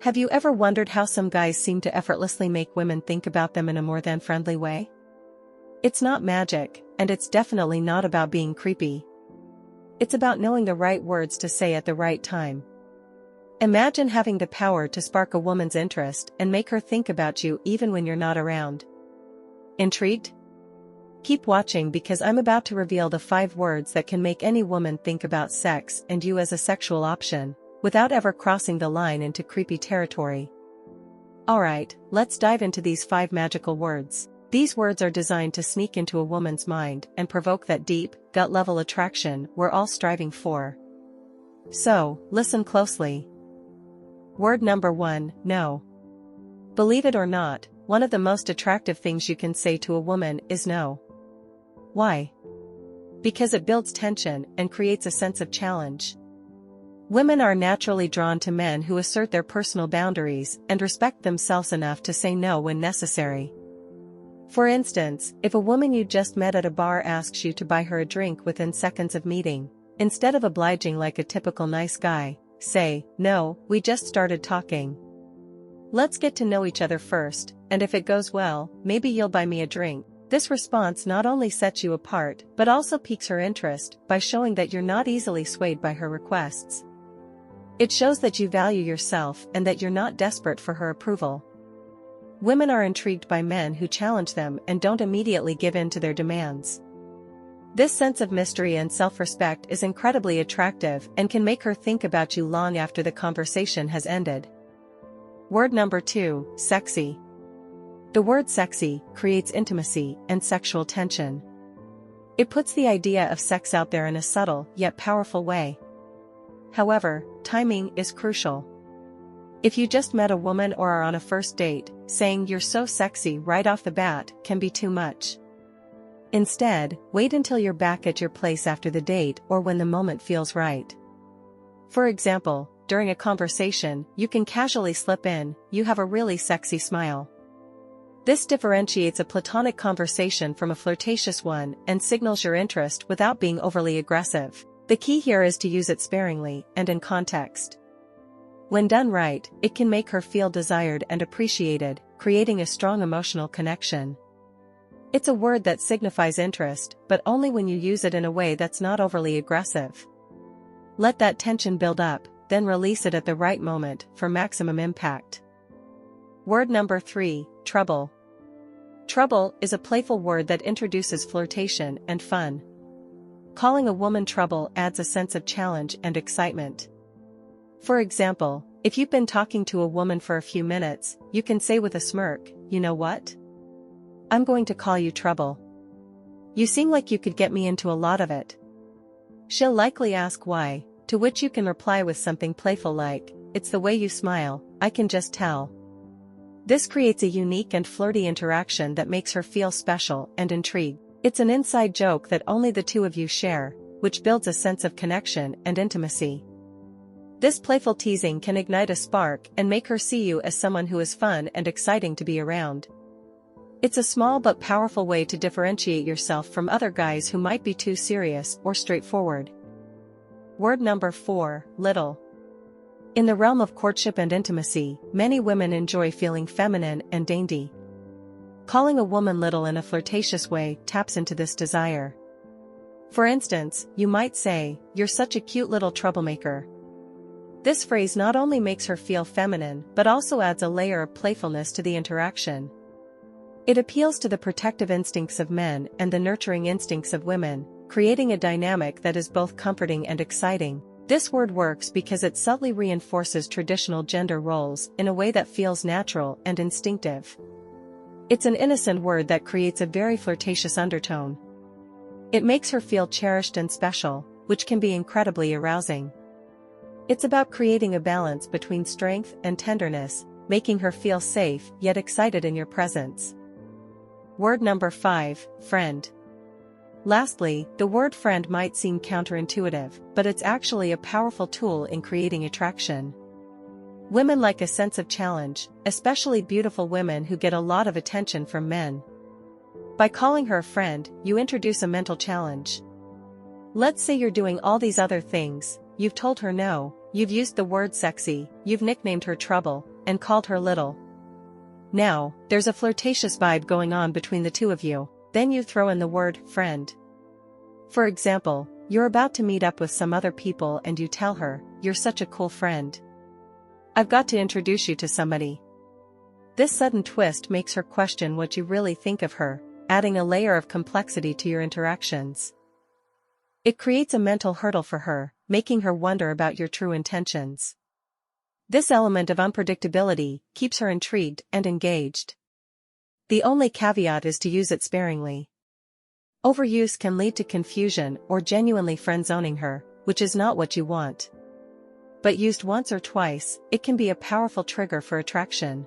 Have you ever wondered how some guys seem to effortlessly make women think about them in a more than friendly way? It's not magic, and it's definitely not about being creepy. It's about knowing the right words to say at the right time. Imagine having the power to spark a woman's interest and make her think about you even when you're not around. Intrigued? Keep watching because I'm about to reveal the 5 words that can make any woman think about sex and you as a sexual option, without ever crossing the line into creepy territory. Alright, let's dive into these 5 magical words. These words are designed to sneak into a woman's mind and provoke that deep, gut-level attraction we're all striving for. So, listen closely. Word number 1, no. Believe it or not, one of the most attractive things you can say to a woman is no. Why? Because it builds tension and creates a sense of challenge. Women are naturally drawn to men who assert their personal boundaries and respect themselves enough to say no when necessary. For instance, if a woman you just met at a bar asks you to buy her a drink within seconds of meeting, instead of obliging like a typical nice guy, say, "No, we just started talking. Let's get to know each other first, and if it goes well, maybe you'll buy me a drink." This response not only sets you apart but also piques her interest by showing that you're not easily swayed by her requests. It shows that you value yourself and that you're not desperate for her approval. Women are intrigued by men who challenge them and don't immediately give in to their demands. This sense of mystery and self-respect is incredibly attractive and can make her think about you long after the conversation has ended. Word number 2, sexy. The word sexy creates intimacy and sexual tension. It puts the idea of sex out there in a subtle yet powerful way. However, timing is crucial. If you just met a woman or are on a first date, saying "you're so sexy" right off the bat can be too much. Instead, wait until you're back at your place after the date or when the moment feels right. For example, during a conversation, you can casually slip in, "You have a really sexy smile." This differentiates a platonic conversation from a flirtatious one and signals your interest without being overly aggressive. The key here is to use it sparingly and in context. When done right, it can make her feel desired and appreciated, creating a strong emotional connection. It's a word that signifies interest, but only when you use it in a way that's not overly aggressive. Let that tension build up, then release it at the right moment for maximum impact. Word number 3, trouble. Trouble is a playful word that introduces flirtation and fun. Calling a woman trouble adds a sense of challenge and excitement. For example, if you've been talking to a woman for a few minutes, you can say with a smirk, "You know what? I'm going to call you trouble. You seem like you could get me into a lot of it." She'll likely ask why, to which you can reply with something playful like, "It's the way you smile, I can just tell." This creates a unique and flirty interaction that makes her feel special and intrigued. It's an inside joke that only the two of you share, which builds a sense of connection and intimacy. This playful teasing can ignite a spark and make her see you as someone who is fun and exciting to be around. It's a small but powerful way to differentiate yourself from other guys who might be too serious or straightforward. Word number 4, little. In the realm of courtship and intimacy, many women enjoy feeling feminine and dainty. Calling a woman little in a flirtatious way taps into this desire. For instance, you might say, "You're such a cute little troublemaker." This phrase not only makes her feel feminine but also adds a layer of playfulness to the interaction. It appeals to the protective instincts of men and the nurturing instincts of women, creating a dynamic that is both comforting and exciting. This word works because it subtly reinforces traditional gender roles in a way that feels natural and instinctive. It's an innocent word that creates a very flirtatious undertone. It makes her feel cherished and special, which can be incredibly arousing. It's about creating a balance between strength and tenderness, making her feel safe yet excited in your presence. Word number 5, friend. Lastly, the word friend might seem counterintuitive, but it's actually a powerful tool in creating attraction. Women like a sense of challenge, especially beautiful women who get a lot of attention from men. By calling her a friend, you introduce a mental challenge. Let's say you're doing all these other things, you've told her no, You've used the word sexy, you've nicknamed her trouble, and called her little. Now, there's a flirtatious vibe going on between the two of you, then you throw in the word friend. For example, you're about to meet up with some other people and you tell her, "You're such a cool friend. I've got to introduce you to somebody." This sudden twist makes her question what you really think of her, adding a layer of complexity to your interactions. It creates a mental hurdle for her, making her wonder about your true intentions. This element of unpredictability keeps her intrigued and engaged. The only caveat is to use it sparingly. Overuse can lead to confusion or genuinely friend-zoning her, which is not what you want. But used once or twice, it can be a powerful trigger for attraction.